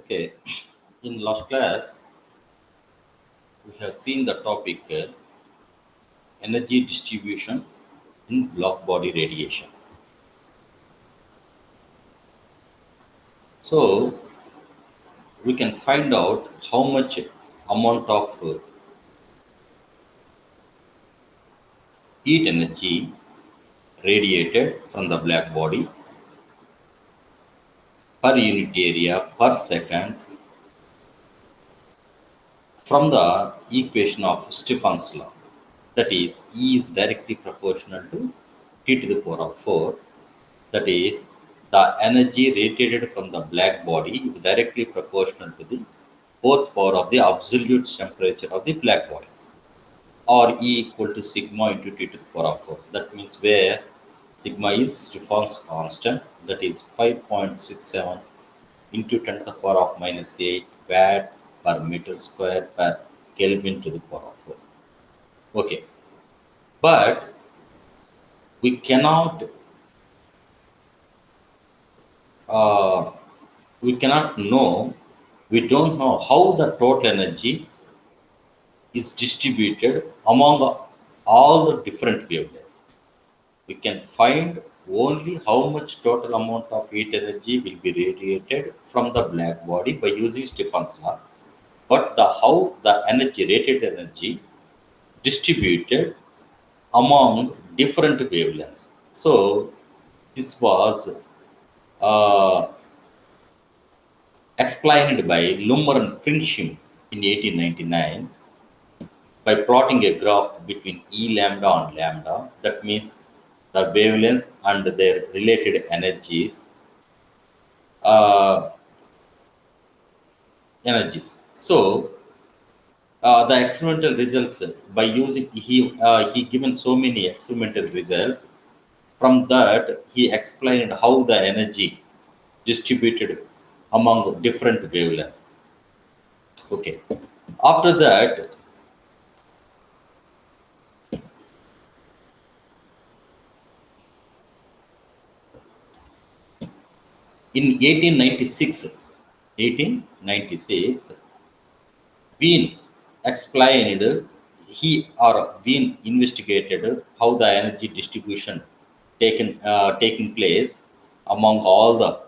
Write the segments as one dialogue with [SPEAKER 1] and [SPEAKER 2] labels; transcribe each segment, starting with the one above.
[SPEAKER 1] Okay, in last class, we have seen the topic energy distribution in block body radiation. So, we can find out how much amount of heat energy radiated from the black body per unit area per second from the equation of Stefan's law. That is, E is directly proportional to T to the power of 4. That is, the energy radiated from the black body is directly proportional to the fourth power of the absolute temperature of the black body, or E equal to sigma into T to the power of 4. That means where sigma is Stefan's constant, that is 5.67 into 10 to the power of minus 8 watt per meter square per Kelvin to the power of 4. Okay, but we cannot uh, we cannot know, we don't know how the total energy is distributed among all the different wavelengths. We can find only how much total amount of heat energy will be radiated from the black body by using Stefan's law, but the how the energy radiated energy distributed among different wavelengths. So this was uh, explained by Lummer and Frinchem in 1899 by plotting a graph between E lambda and lambda. That means the wavelengths and their related energies. Uh, So the experimental results by using he given so many experimental results. From that he explained how the energy distributed among different wavelengths. Okay. After that, in 1896, Wien explained Wien investigated how the energy distribution taking place among all the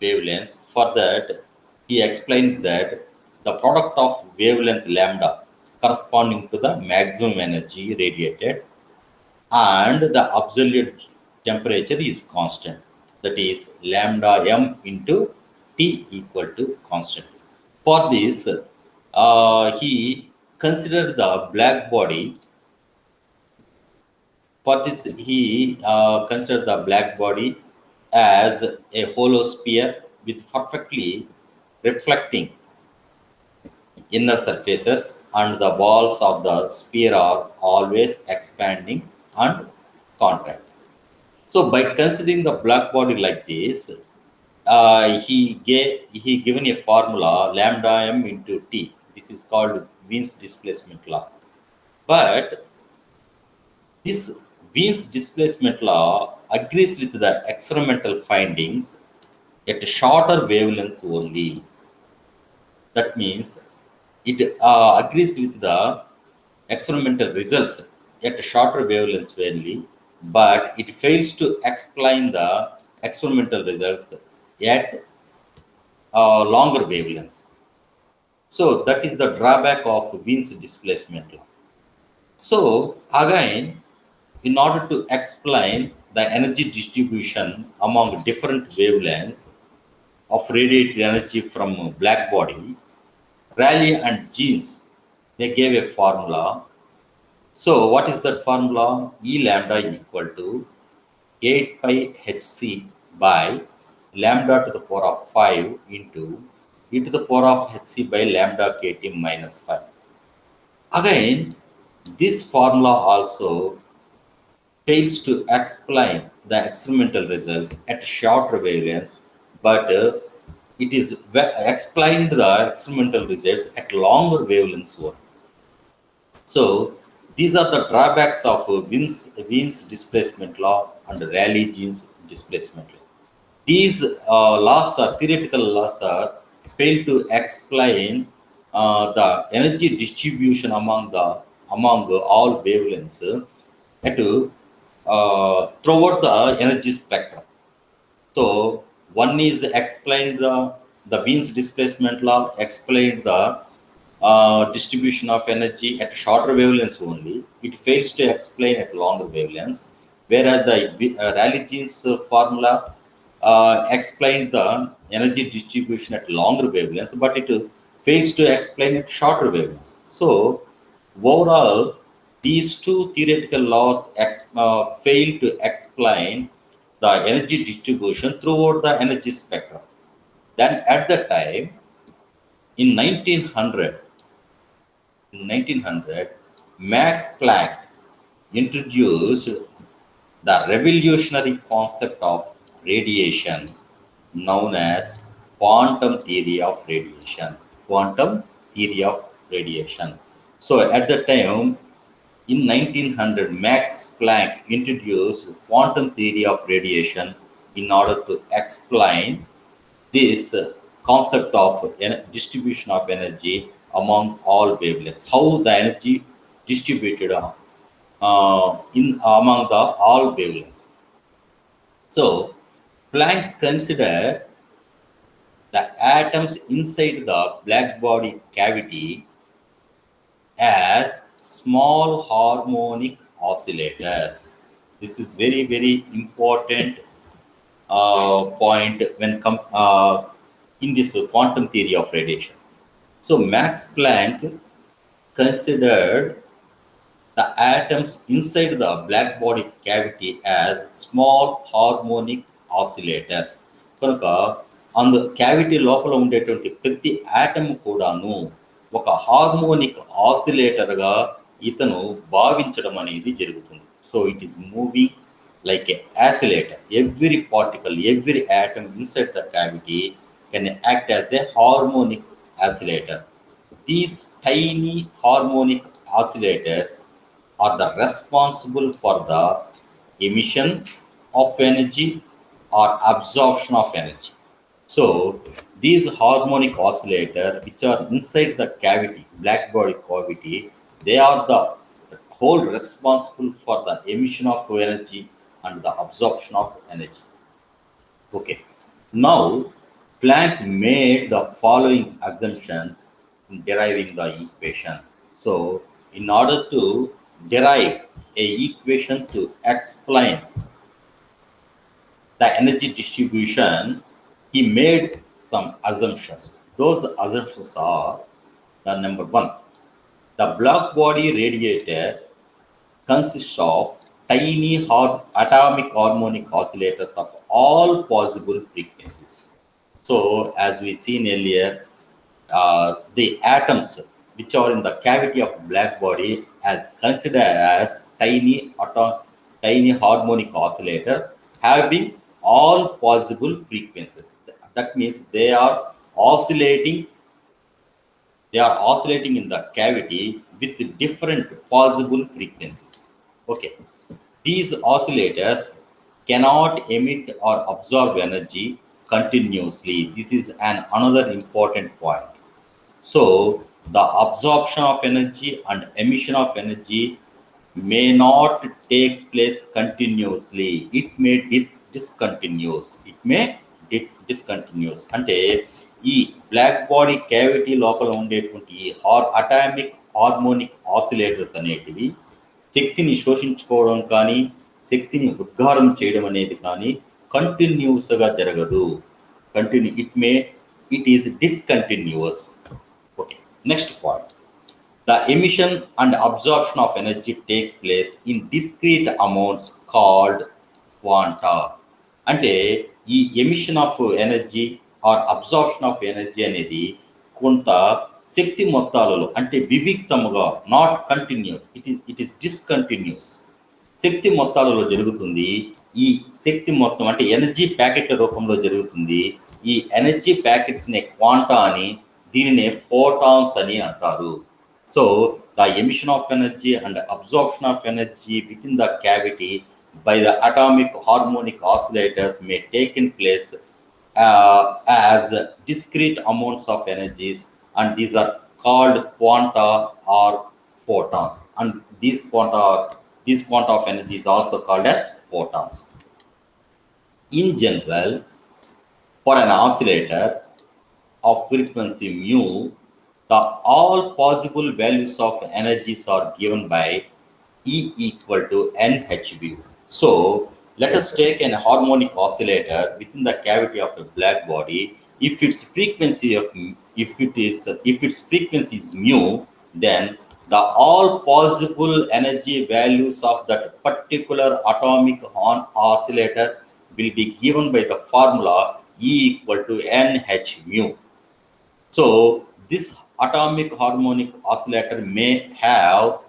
[SPEAKER 1] wavelengths. For that, he explained that the product of wavelength lambda corresponding to the maximum energy radiated and the absolute temperature is constant. That is lambda m into T equal to constant. For this, he considered the black body. For this, he considered the black body as a hollow sphere with perfectly reflecting inner surfaces, and the walls of the sphere are always expanding and contracting. So, by considering the black body like this, he given a formula lambda m into T. This is called Wien's displacement law. But this Wien's displacement law agrees with the experimental findings at shorter wavelengths only. That means it agrees with the experimental results at shorter wavelengths only, but it fails to explain the experimental results at longer wavelengths. So that is the drawback of Wien's displacement law. So again, in order to explain the energy distribution among different wavelengths of radiated energy from black body, Rayleigh and Jeans, they gave a formula. So what is that formula? E lambda equal to 8 pi hc by lambda to the power of 5 into e to the power of hc by lambda kt minus 5. Again, this formula also fails to explain the experimental results at shorter wavelengths, but it is explained the experimental results at longer wavelengths only. So these are the drawbacks of Wien's displacement law and Rayleigh-Jeans displacement law. These laws are theoretical laws are fail to explain the energy distribution among all wavelengths throughout the energy spectrum. So one is explained the Wien's displacement law, explained the distribution of energy at shorter wavelengths only. It fails to explain at longer wavelengths, whereas the Rayleigh-Jeans formula explained the energy distribution at longer wavelengths, but it fails to explain at shorter wavelengths. So overall, these two theoretical laws fail to explain the energy distribution throughout the energy spectrum. Then at the time, in 1900, Max Planck introduced the revolutionary concept of radiation known as quantum theory of radiation. Quantum theory of radiation. So at the time, in 1900, Max Planck introduced quantum theory of radiation in order to explain this concept of distribution of energy among all wavelengths, how the energy distributed in among the all wavelengths. So Planck considered the atoms inside the black body cavity as small harmonic oscillators. This is very important point when in this quantum theory of radiation. So Max Planck considered the atoms inside the black body cavity as small harmonic oscillators. కనుక అందు cavity లోపల ఉండేటువంటి ప్రతి atom కూడాను ఒక harmonic ఆసిలేటర్గా ఇతను భావించడం అనేది జరుగుతుంది. So it is moving like a oscillator. Every particle, every atom inside the cavity can act as a harmonic oscillator. These tiny harmonic oscillators are the responsible for the emission of energy or absorption of energy. So these harmonic oscillators, which are inside the cavity, black body cavity, they are the whole responsible for the emission of energy and the absorption of energy. Okay. Now, Planck made the following assumptions in deriving the equation. So, in order to derive a equation to explain the energy distribution, he made some assumptions. Those assumptions are the number one, the black body radiator consists of tiny atomic harmonic oscillators of all possible frequencies. So, as we seen earlier, the atoms which are in the cavity of black body as considered as tiny harmonic oscillator having all possible frequencies. That means they are oscillating in the cavity with different possible frequencies. Okay. These oscillators cannot emit or absorb energy continuously. This is another important point. So the absorption of energy and emission of energy may not take place continuously. It may discontinuous. It may discontinuous. అంటే ఈ black body cavity లోపల ఉండేటువంటి atomic harmonic oscillators అనేటివి శక్తిని శోషించుకోవడం కానీ శక్తిని ఉద్గారం చేయడం అనేది కానీ కంటిన్యూస్గా జరగదు. It is discontinuous. Okay, next point, the emission and absorption of energy takes place in discrete amounts called quanta. అంటే ఈ emission of energy or absorption of energy అనేది కొంత శక్తి మొత్తాలలో అంటే వివిక్తముగా, not continuous, it is discontinuous శక్తి మొత్తాలలో జరుగుతుంది. ఈ శక్తి మొత్తం అంటే ఎనర్జీ ప్యాకెట్ల రూపంలో జరుగుతుంది. ఈ ఎనర్జీ ప్యాకెట్స్ని క్వాంటా అని, దీనినే ఫోటాన్స్ అని అంటారు. So the emission of energy and absorption of energy within the cavity by the atomic harmonic oscillators may take in place as discrete amounts of energies, and these are called quanta or photon. And these quanta of energy is also called as photons. In general, for an oscillator of frequency mu, the all possible values of energies are given by E equal to NHV. So let us take an harmonic oscillator within the cavity of a black body. If its frequency is mu, then the all possible energy values of that particular atomic oscillator will be given by the formula E equal to NH mu. So this atomic harmonic oscillator may have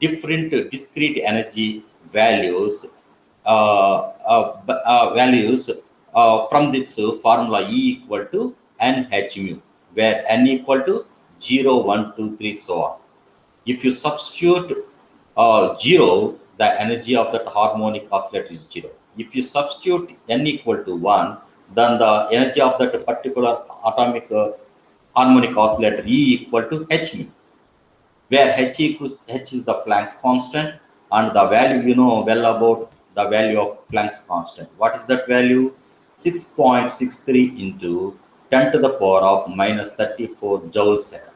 [SPEAKER 1] different discrete energy values from this formula E equal to NH mu, where N equal to 0, 1, 2, 3, so on. If you substitute 0, the energy of that harmonic oscillator is 0. If you substitute N equal to 1, then the energy of that particular atomic harmonic oscillator E equal to h mu, where h is the Planck's constant, and the value you know well about the value of Planck's constant. What is that value? 6.63 into 10 to the power of minus 34 joules second.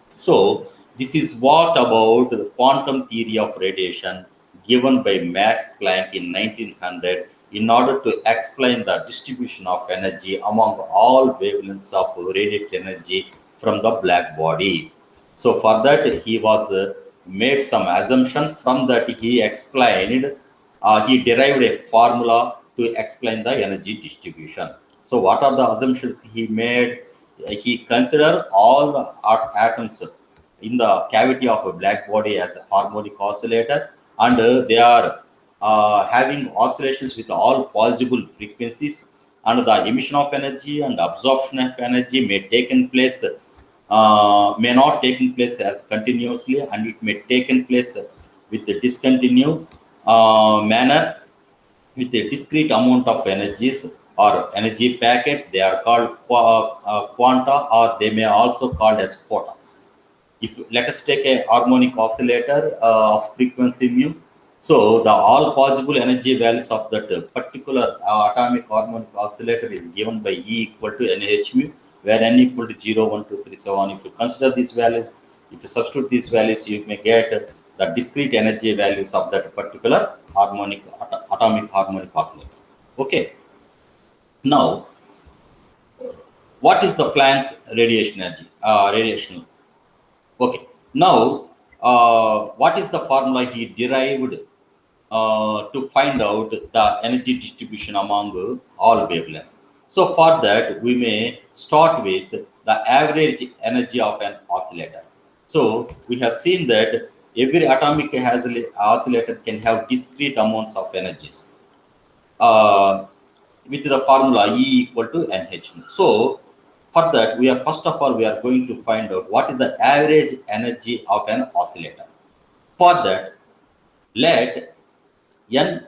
[SPEAKER 1] So this is what about the quantum theory of radiation given by Max Planck in 1900 in order to explain the distribution of energy among all wavelengths of radiant energy from the black body. So for that he was made some assumption. From that he explained, he derived a formula to explain the energy distribution. So what are the assumptions he made? He considered all the atoms in the cavity of a black body as a harmonic oscillator, and they are having oscillations with all possible frequencies, and the emission of energy and absorption of energy may not taken place as continuously, and it may taken place with a discontinued manner with a discrete amount of energies or energy packets. They are called quanta, or they may also called as photons. If let us take a harmonic oscillator of frequency mu, so the all possible energy values of that particular atomic harmonic oscillator is given by E equal to NH mu, where N equal to 0, 1, 2, 3, so on. If you consider these values, if you substitute these values, you may get the discrete energy values of that particular atomic harmonic oscillator. Okay. Now, what is the Planck's radiation energy? Okay. Now, what is the formula he derived to find out the energy distribution among all wavelengths? So for that, we may start with the average energy of an oscillator. So we have seen that every atomic oscillator can have discrete amounts of energies with the formula E equal to NH. So for that, we are first of all we are going to find out what is the average energy of an oscillator. For that, let N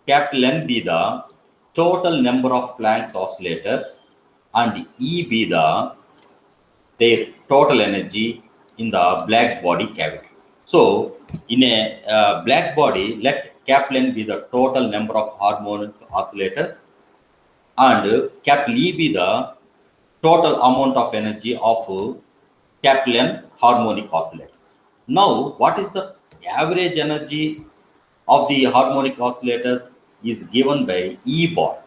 [SPEAKER 1] capital N be the total number of Planck's oscillators and E be their total energy in the black body cavity. So in a black body, let capital N be the total number of harmonic oscillators and capital E be the total amount of energy of capital N harmonic oscillators. Now, what is the average energy of the harmonic oscillators is given by E bar.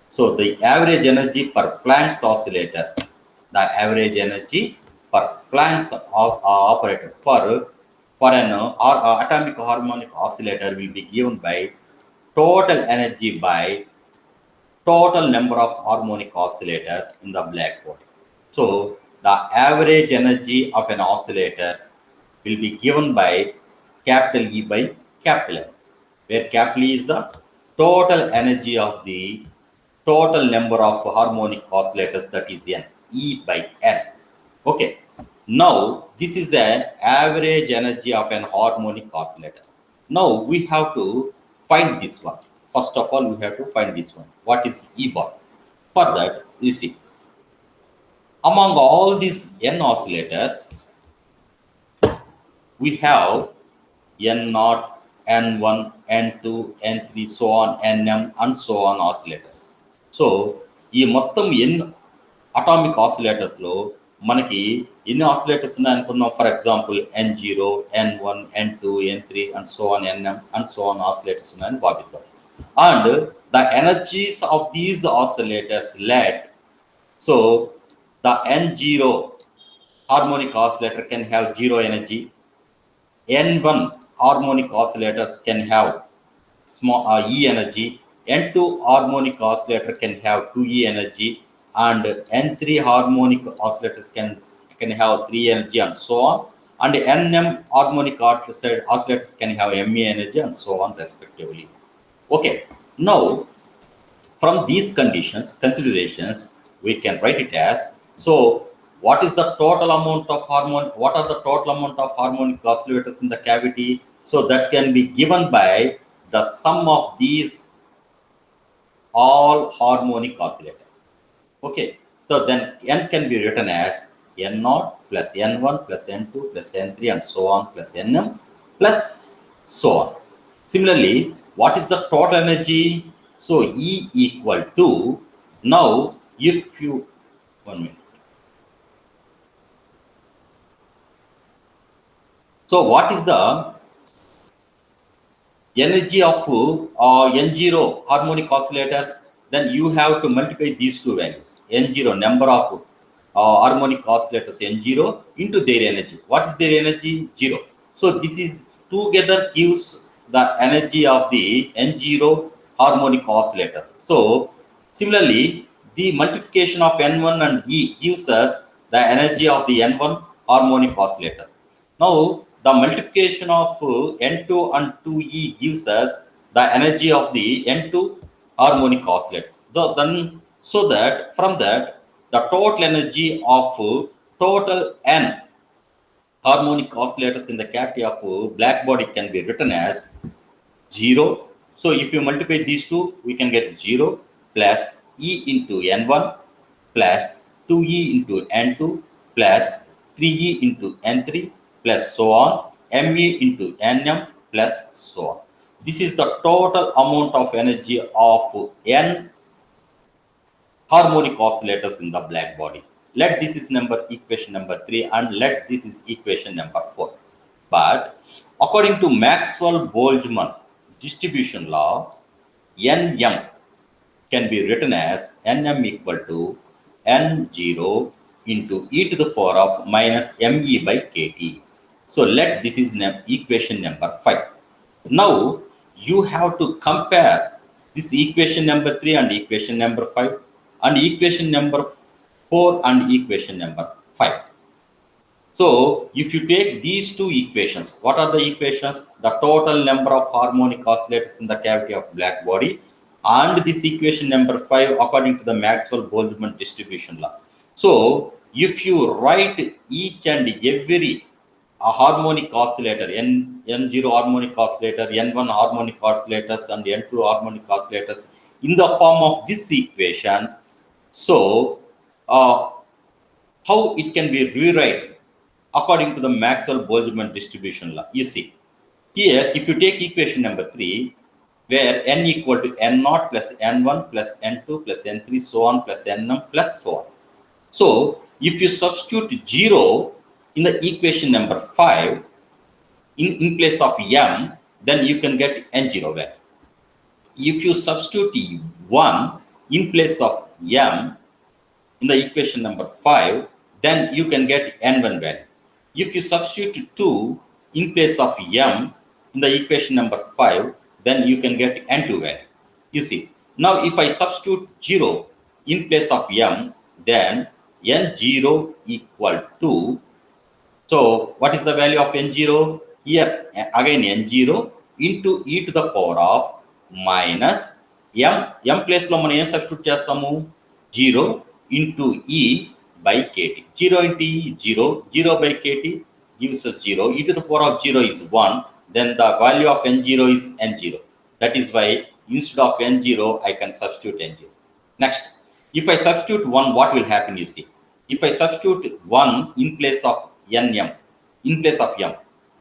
[SPEAKER 1] So the average energy per Planck's oscillator, the average energy per Planck's operator for an atomic harmonic oscillator will be given by total energy by total number of harmonic oscillators in the black body. So the average energy of an oscillator will be given by capital E by capital N, where capital E is the total energy of the total number of harmonic oscillators, that is N, E by N. Okay. Now this is the average energy of an harmonic oscillator. Now we have to find this one. First of all, we have to find this one. What is E bar? For that, you see, among all these n oscillators, we have N0, N1, N2, N3, so on, Nm, and so on oscillators. So ఈ మొత్తం ఎన్ని atomic ఆసిలేటర్స్లో మనకి ఎన్ని oscillators ఉన్నాయనుకున్నాం? For example N0, N1, N2, N3 and so on Nm and so on oscillators ఉన్నాయని భావిద్దాం. And the energies of these oscillators let, so the N0 harmonic oscillator can have 0 energy. N1 harmonic oscillators can have small E energy. N2 harmonic oscillator can have 2E energy, and N3 harmonic oscillators can have 3 energy and so on. And Nm harmonic oscillators can have Me energy and so on respectively. Okay, now from these considerations, we can write it as, so what is the total amount of what are the total amount of harmonic oscillators in the cavity? So that can be given by the sum of these all harmonic oscillators. Okay, so then n can be written as N0 plus N1 plus N2 plus N3 and so on plus Nm plus so on. Similarly, what is the total energy? So E equal to, now if you, 1 minute. So what is the energy of N0 harmonic oscillators? Then you have to multiply these two values. N0, number of harmonic oscillators N0 into their energy. What is their energy? 0. So this is together gives the energy of the N0 harmonic oscillators. So similarly, the multiplication of N1 and E gives us the energy of the N1 harmonic oscillators. Now the multiplication of N2 and 2E gives us the energy of the N2 harmonic oscillators. So that from that, the total energy of total N harmonic oscillators in the cavity of black body can be written as 0. So if you multiply these two, we can get 0 plus E into N1 plus 2E into N2 plus 3E into N3 plus so on, Me into Nm plus so on. This is the total amount of energy of N harmonic oscillators in the black body. Let this is equation number 3 and let this is equation number 4. But according to Maxwell-Boltzmann distribution law, Nm can be written as Nm equal to N0 into e to the power of minus Me by kT. So let this is equation number 5. Now you have to compare this equation number 3 and equation number 5 and equation number 4 and equation number 5. So if you take these two equations, what are the equations? The total number of harmonic oscillators in the cavity of black body, and this equation number 5 according to the Maxwell-Boltzmann distribution law. So if you write each and every harmonic oscillator, N0 harmonic oscillator, N1 harmonic oscillators and N2 harmonic oscillators in the form of this equation, so how it can be rewrite according to the Maxwell-Boltzmann distribution law? You see, here if you take equation number 3, where N equal to N0 plus N1 plus N2 plus N3 so on plus Nm plus so on. So if you substitute 0 in the equation number 5 in place of M, then you can get N0 value. If you substitute 1 in place of M in the equation number 5, then you can get N1 value. If you substitute 2 in place of M in the equation number 5, then you can get N2 value. You see, now if I substitute 0 in place of M, then N0 equal to, so what is the value of N0? Here again N0 into e to the power of minus M place lo మనం ఏం substitute చేస్తాము? 0 into e by kt. 0 into e, 0 by kt gives us 0. E to the power of 0 is 1. Then the value of N0 is N0. That is why instead of N0, I can substitute N0. Next, If I substitute 1, what will happen, you see? If I substitute 1 in place of nm, in place of m,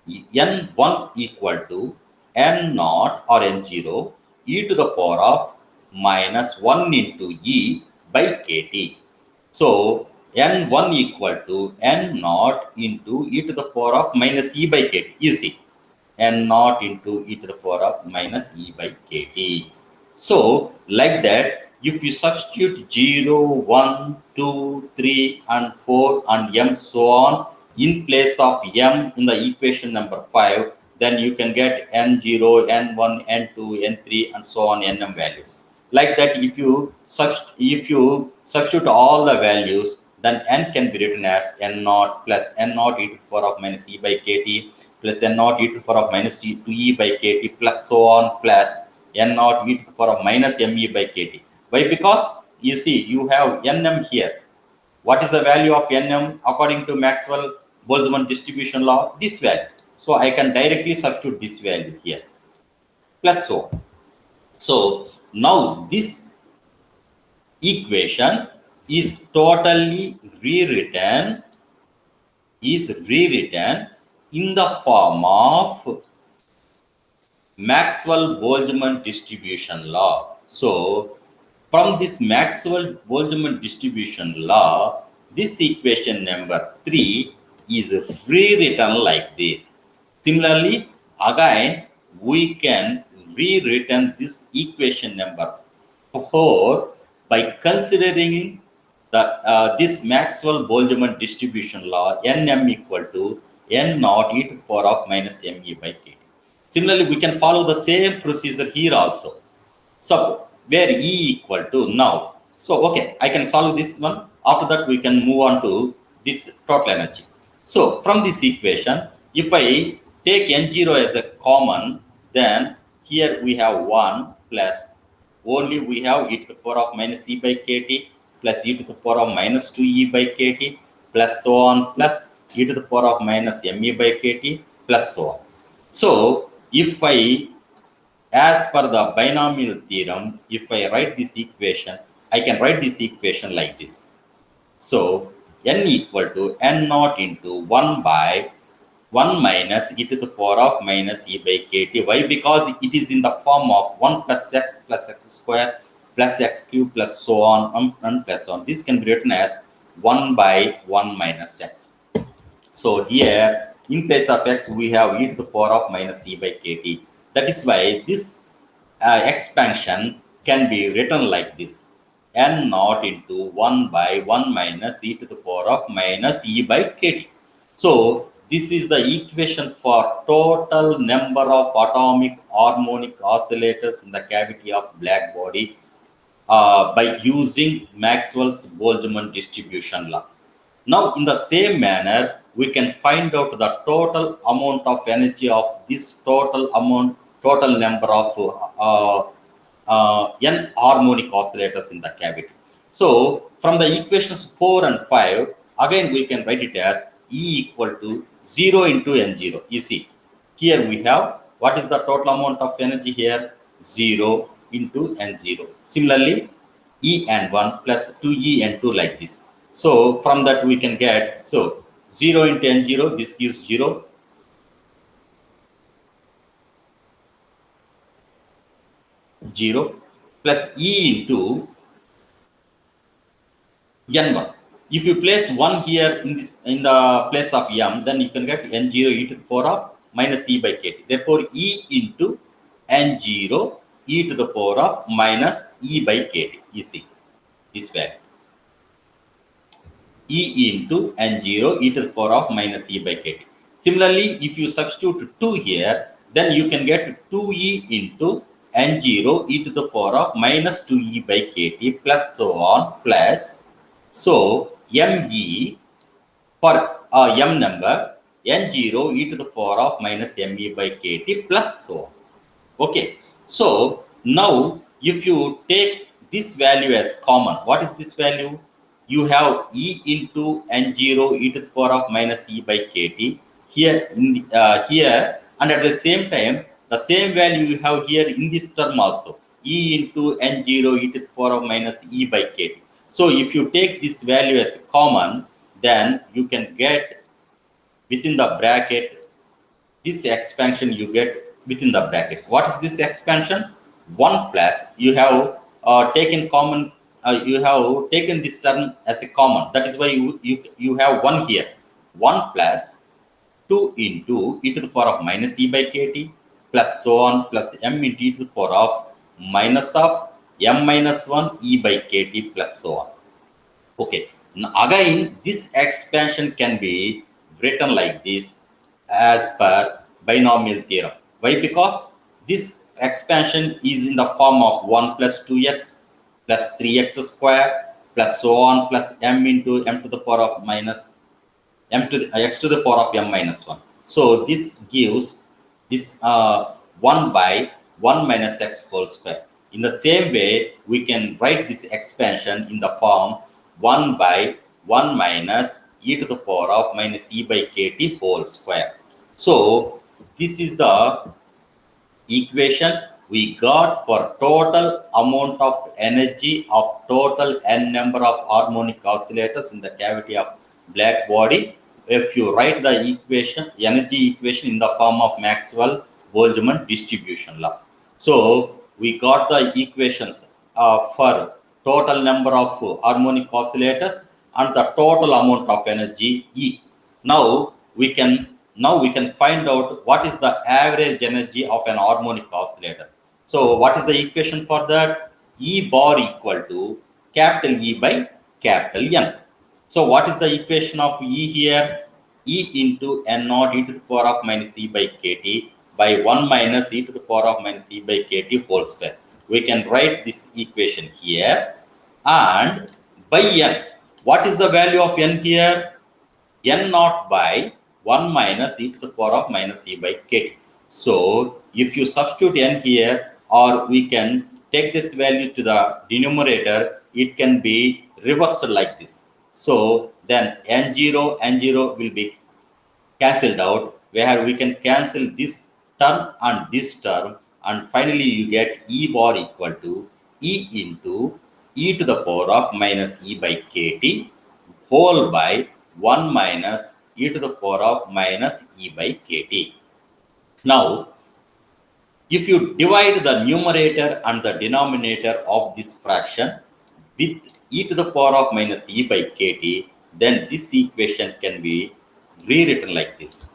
[SPEAKER 1] n1 equal to n naught or n0 e to the power of minus 1 into e by kt. So n1 equal to n naught into e to the power of minus e by kt. You see, n naught into e to the power of minus e by kt. So like that, if you substitute 0, 1, 2, 3, and 4, and m so on in place of m in the equation number 5, then you can get n0, n1, n2, n3, and so on nm values. Like that, if you substitute all the values, then n can be written as n naught plus n naught e to the power of minus e by kt plus n naught e to the power of minus 2e by kt plus so on plus n naught e to the power of minus me by kt. Why? Because you see, you have nm here. What is the value of nm according to Maxwell-Boltzmann distribution law? This value. So I can directly substitute this value here plus so on. So now this equation is totally rewritten in the form of Maxwell-Boltzmann distribution law. So from this Maxwell-Boltzmann distribution law, this equation number 3 is rewritten like this. Similarly, again, we can rewritten this equation number 4 by considering this Maxwell-Boltzmann distribution law, nm equal to n naught e to the power of minus me by kt. Similarly, we can follow the same procedure here also. So where E equal to now. So okay, I can solve this one. After that, we can move on to this total energy. So from this equation, if I take N0 as a common, then here we have 1 plus only we have e to the power of minus e by kt plus e to the power of minus 2e by kt plus so on plus e to the power of minus me by kt plus so on. So if I, as per the binomial theorem, if I write this equation, I can write this equation like this. So n equal to n naught into 1 by 1 minus e to the power of minus e by kt. Why? Because it is in the form of 1 plus x square plus x cube plus so on and plus on. This can be written as 1 by 1 minus x. So here, in place of x, we have e to the power of minus e by kt. That is why this expansion can be written like this: n naught into 1 by 1 minus e to the power of minus e by kt. So this is the equation for total number of atomic harmonic oscillators in the cavity of black body by using Maxwell's Boltzmann distribution law. Now, in the same manner, we can find out the total amount of energy of this total number of n harmonic oscillators in the cavity. So, from the equations 4 and 5, again we can write it as E equal to 0 into n0. You see, here we have what is the total amount of energy here? 0 into n0. Similarly, En1 plus 2En2 like this. So from that we can get, so 0 into n0, this gives 0. Plus E into n1. If you place 1 here in the place of m, then you can get n0 e to the power of minus e by kt. Therefore, E into n0 e to the power of minus e by kt. You see this value. E into n0 e to the power of minus e by kt. Similarly, if you substitute 2 here, then you can get 2e into n0 e to the power of minus 2e by kt plus so on plus, so me for m number n0 e to the power of minus me by kt plus so on. Okay, so now if you take this value as common, what is this value? You have E into n0 e to the power of minus e by kt here, here, and at the same time, the same value you have here in this term also, E into n0 e to the power of minus e by kt. So if you take this value as common, then you can get within the bracket this expansion you get within the brackets. What is this expansion? 1 plus, you have taken common, you have taken this term as a common. That is why you have 1 here. 1 plus 2 into e to the power of minus e by kt plus so on plus m into e to the power of minus of m minus 1 e by kt plus so on. Okay, now again, this expansion can be written like this as per binomial theorem. Why? Because this expansion is in the form of 1 plus 2x plus 3x square plus so on plus m into m to the power of minus m to the, x to the power of m minus 1. So this gives this 1 by 1 minus x whole square. In the same way, we can write this expansion in the form 1 by 1 minus e to the power of minus e by kt whole square. So this is the equation we got for total amount of energy of total n number of harmonic oscillators in the cavity of black body. If you write the equation, energy equation in the form of Maxwell-Boltzmann distribution law. So we got the equations for total number of harmonic oscillators and the total amount of energy E. Now we can find out what is the average energy of an harmonic oscillator. So what is the equation for that? E bar equal to capital E by capital N. So what is the equation of E here? E into N naught e to the power of minus E by kt by 1 minus e to the power of minus E by kt whole square. We can write this equation here, and by N. What is the value of N here? N naught by 1 minus e to the power of minus e by kt. So if you substitute n here, or we can take this value to the denominator, it can be reversed like this. So then n0 will be cancelled out, where we can cancel this term and this term, and finally you get E bar equal to E into e to the power of minus e by kt whole by 1 minus e to the power of minus e by kt. Now, if you divide the numerator and the denominator of this fraction with e to the power of minus e by kt, then this equation can be rewritten like this.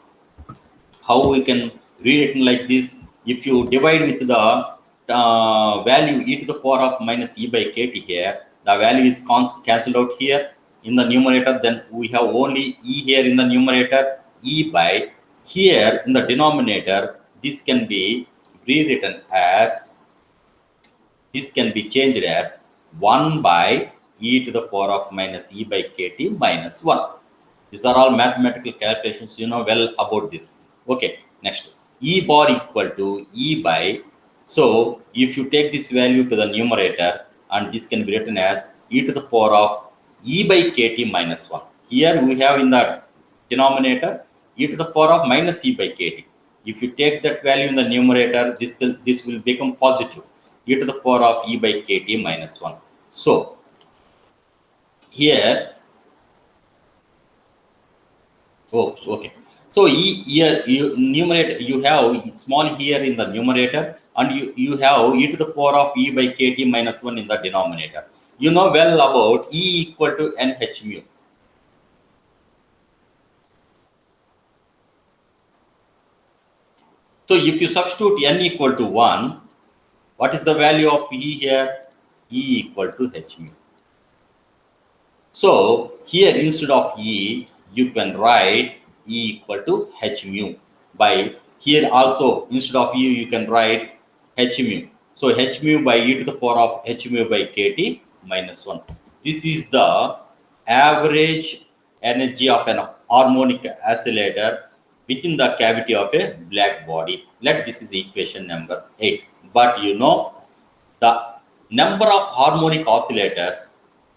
[SPEAKER 1] How we can rewritten like this? If you divide with the value e to the power of minus e by kt here, the value is cancelled out here in the numerator, then we have only e here in the numerator, e by here in the denominator. This can be rewritten as, this can be changed as 1 by e to the power of minus e by kt minus 1. These are all mathematical calculations, you know well about this. Okay, next, e bar equal to e by, so if you take this value to the numerator, and this can be written as e to the power of e by kt minus 1. Here we have in the denominator e to the power of minus e by kt. If you take that value in the numerator, this will become positive, e to the power of e by kt minus 1. So here, okay. So here numerator, you have small here in the numerator, and you have e to the power of e by kt minus 1 in the denominator. You know well about E equal to NH mu. So if you substitute n equal to 1, what is the value of E here? E equal to H mu. So here instead of E, you can write E equal to H mu. By here also instead of E, you can write H mu. So H mu by e to the power of H mu by kt minus 1. This is the average energy of an harmonic oscillator within the cavity of a black body. Let this is equation number 8. But you know, the number of harmonic oscillators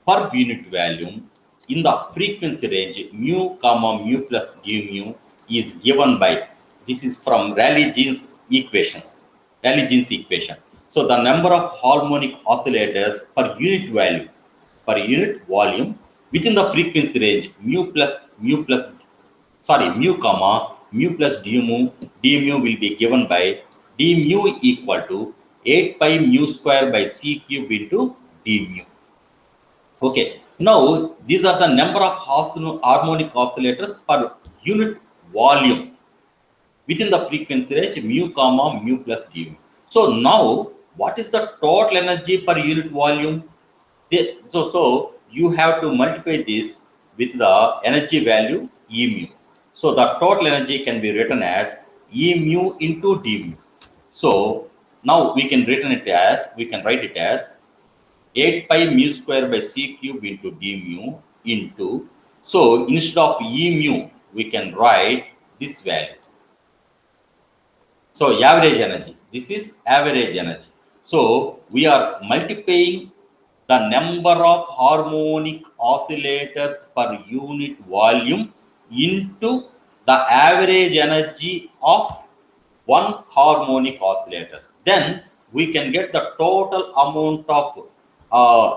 [SPEAKER 1] per unit volume in the frequency range mu comma mu plus du mu is given by, this is from Rayleigh-Jeans equations. Rayleigh-Jeans equation. So the number of harmonic oscillators per unit value per unit volume within the frequency range mu comma mu plus d mu will be given by d mu equal to 8 pi mu square by c cube into d mu. Okay, now these are the number of harmonic oscillators per unit volume within the frequency range mu comma mu plus d mu. So now what is the total energy per unit volume? So you have to multiply this with the energy value E mu. So the total energy can be written as E mu into d mu. So now we can write it as 8 pi mu square by c cube into d mu into, so instead of E mu we can write this value. So average energy, this is average energy. So we are multiplying the number of harmonic oscillators per unit volume into the average energy of one harmonic oscillators. Then we can get the total amount of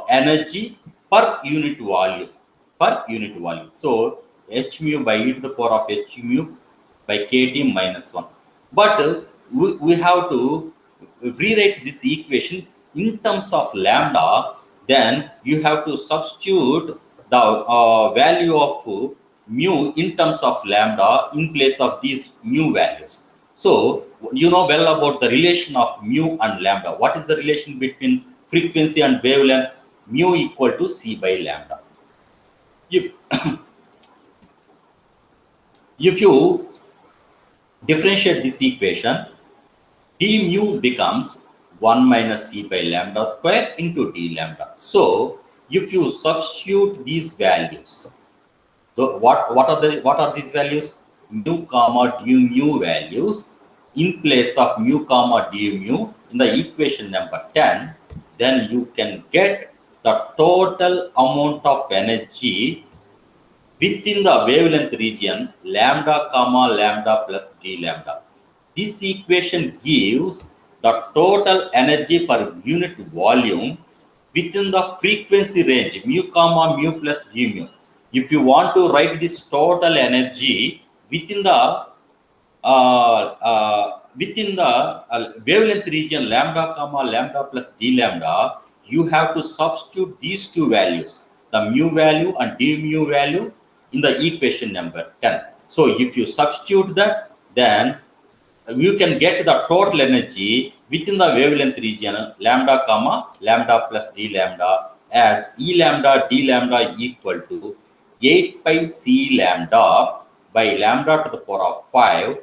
[SPEAKER 1] energy per unit volume. So h mu by e to the power of h mu by kt minus 1. But we have to rewrite this equation in terms of lambda. Then you have to substitute the value of mu in terms of lambda in place of these mu values. So you know well about the relation of mu and lambda. What is the relation between frequency and wavelength? Mu equal to c by lambda. If you differentiate this equation, d mu becomes 1 minus c by lambda square into d lambda. So if you substitute these values, so what are these values? Mu comma d mu values in place of mu comma d mu in the equation number 10, then you can get the total amount of energy within the wavelength region lambda comma lambda plus d lambda. This equation gives the total energy per unit volume within the frequency range mu comma mu plus d mu. If you want to write this total energy within the wavelength region lambda comma lambda plus d lambda, you have to substitute these two values, the mu value and d mu value, in the equation number 10. So if you substitute that, then you can get the total energy within the wavelength region lambda comma lambda plus d lambda as E lambda d lambda equal to 8 pi c lambda by lambda to the power of 5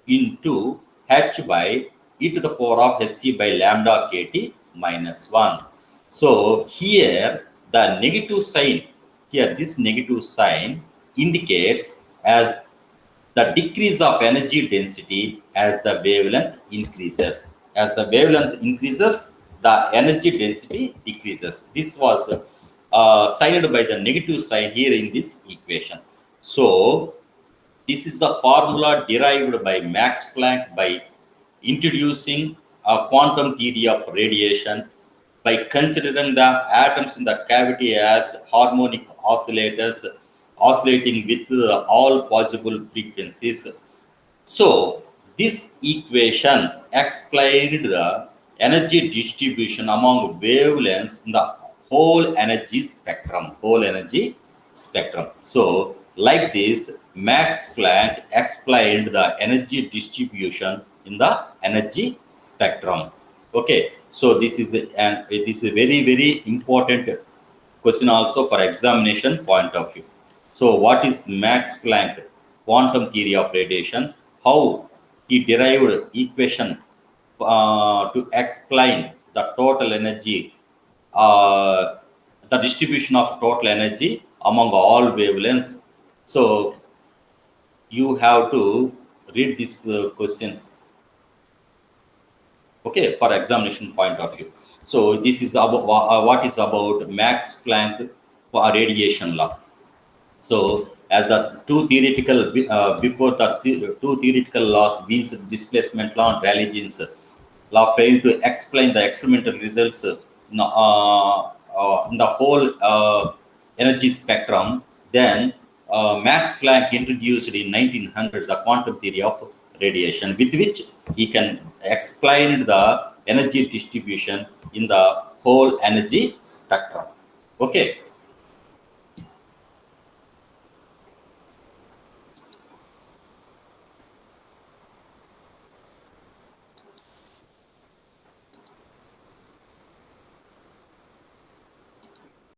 [SPEAKER 1] into h by e to the power of hc by lambda kt minus 1. So here the negative sign, this negative sign indicates as the decrease of energy density as the wavelength increases. As the wavelength increases, the energy density decreases. This was signed by the negative sign here in this equation. So this is the formula derived by Max Planck by introducing a quantum theory of radiation, by considering the atoms in the cavity as harmonic oscillators oscillating with all possible frequencies. So this equation explained the energy distribution among wavelengths in the whole energy spectrum. So like this, Max Planck explained the energy distribution in the energy spectrum. Okay, so this is a very, very important question also for examination point of view. So what is Max Planck quantum theory of radiation? How he derived equation to explain the total energy, the distribution of total energy among all wavelengths. So you have to read this question, okay, for examination point of view. So this is about what is about Max Planck radiation law. So as the two theoretical two theoretical laws, Wien's displacement law and Rayleigh-Jeans law, failed to explain the experimental results in the whole energy spectrum. Then Max Planck introduced in 1900 the quantum theory of radiation, with which he can explain the energy distribution in the whole energy spectrum. Okay,